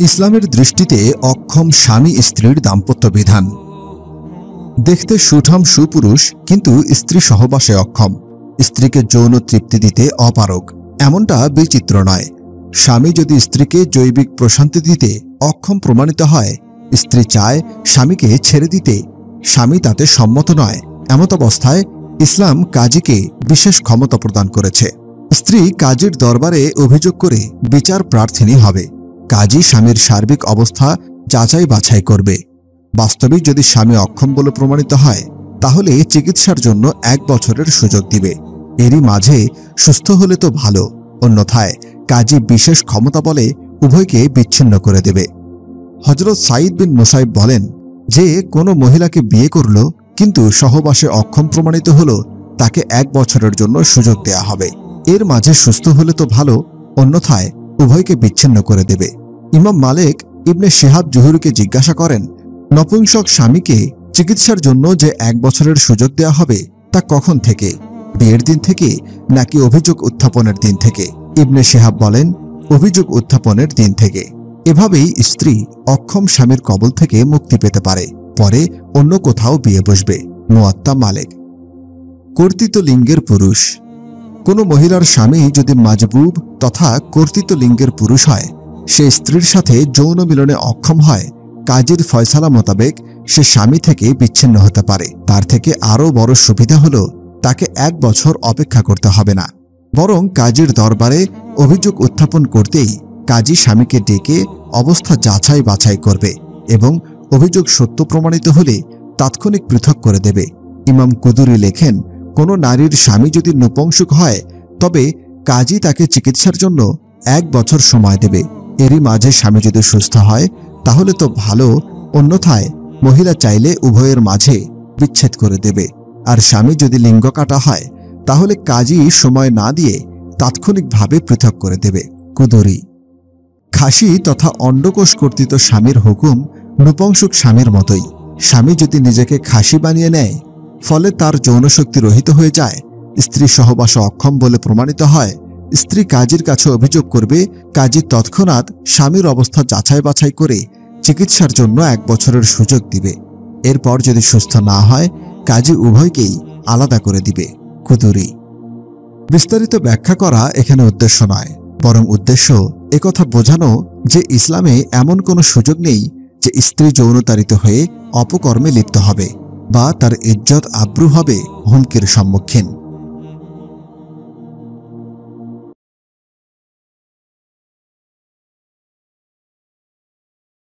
ইসলামের দৃষ্টিতে অক্ষম স্বামী স্ত্রীর দাম্পত্য বিধান। দেখতে সুঠাম সুপুরুষ কিন্তু স্ত্রী সহবাসে অক্ষম, স্ত্রীকে যৌন তৃপ্তি দিতে অপারগ, এমনটা বিচিত্র নয়। স্বামী যদি স্ত্রীকে জৈবিক প্রশান্তি দিতে অক্ষম প্রমাণিত হয়, স্ত্রী চায় স্বামীকে ছেড়ে দিতে, স্বামী তাতে সম্মত নয়, এমত অবস্থায় ইসলাম কাজীকে বিশেষ ক্ষমতা প্রদান করেছে। স্ত্রী কাজীর দরবারে অভিযোগ করে বিচার প্রার্থিনী হবে। কাজী স্বামীর সার্বিক অবস্থা যাচাই বাছাই করবে। বাস্তবিক যদি স্বামী অক্ষম বলে প্রমাণিত হয়, তাহলে চিকিৎসার জন্য 1 বছরের সুযোগ দিবে। এরই মাঝে সুস্থ হলে তো ভালো, অন্যথায় কাজী বিশেষ ক্ষমতা বলে উভয়কে বিচ্ছিন্ন করে দেবে। হযরত সাঈদ বিন মুসাইব বলেন, যে কোনো মহিলাকে বিয়ে করল কিন্তু সহবাসে অক্ষম প্রমাণিত হলো, তাকে 1 বছরের জন্য সুযোগ দেয়া হবে। এর মাঝে সুস্থ হলে তো ভালো, অন্যথায় উভয়কে বিচ্ছিন্ন করে দেবে। ইমাম মালিক ইবনে শিহাব জুহরিকে জিজ্ঞাসা করেন, নপুংসক স্বামীকে চিকিৎসার জন্য যে 1 বছরের সুযোগ দেয়া হবে, তা কখন থেকে? বিয়ের দিন থেকে নাকি অভিযোগ উত্থাপনের দিন থেকে? ইবনে শিহাব বলেন, অভিযোগ উত্থাপনের দিন থেকে। এভাবেই স্ত্রী অক্ষম স্বামীর কবল থেকে মুক্তি পেতে পারে, পরে অন্য কোথাও বিয়ে বসবে। মুয়াত্তা মালিক। কর্তৃত্ব লিঙ্গের পুরুষ। কোনো মহিলার স্বামী যদি মাজবুব তথা কর্তৃত্ব লিঙ্গের পুরুষ হয়, সে স্ত্রীর সাথে যৌন মিলনে অক্ষম হয়, কাজীর ফয়সালা মোতাবেক সে স্বামী থেকে বিচ্ছিন্ন হতে পারে। তার থেকে আরও বড় সুবিধা হল, তাকে 1 বছর অপেক্ষা করতে হবে না, বরং কাজীর দরবারে অভিযোগ উত্থাপন করতেই কাজী স্বামীকে ডেকে অবস্থা যাচাই বাছাই করবে এবং অভিযোগ সত্য প্রমাণিত হলে তাৎক্ষণিক পৃথক করে দেবে। ইমাম কুদুরি লেখেন, কোনো নারীর স্বামী যদি নপুংসক হয়, তবে কাজী তাকে চিকিৎসার জন্য 1 বছর সময় দেবে। এরই মাঝে স্বামী যদি সুস্থ হয়, তাহলে তো ভালো, অন্যথায় মহিলা চাইলে উভয়ের মাঝে বিচ্ছেদ করে দেবে। আর স্বামী যদি লিঙ্গ কাটা হয়, তাহলে কাজী সময় না দিয়ে তাৎক্ষণিকভাবে পৃথক করে দেবে। কুদুরি। খাসি তথা অন্ডকোষ কর্তৃক স্বামীর হুকুম নপুংসক স্বামীর মতোই। স্বামী যদি নিজেকে খাসি বানিয়ে নেয়, ফলে তার যৌনশক্তি রহিত হয়ে যায়, স্ত্রী সহবাসে অক্ষম বলে প্রমাণিত হয়, স্ত্রী কাজীর কাছে অভিযোগ করবে, কাজী তৎক্ষণাৎ স্বামীর অবস্থা যাচাই বাছাই করে চিকিৎসার জন্য 1 বছরের সুযোগ দিবে। এরপর যদি সুস্থ না হয়, কাজী উভয়কেই আলাদা করে দিবে। কুদুরি। বিস্তারিত ব্যাখ্যা করা এখানে উদ্দেশ্য নয়, বরং উদ্দেশ্য একথা বোঝানো যে ইসলামে এমন কোনো সুযোগ নেই যে স্ত্রী যৌনতাড়িত হয়ে অপকর্মে লিপ্ত হবে বা তার ইজ্জত আব্রু হবে হুমকির সম্মুখীন।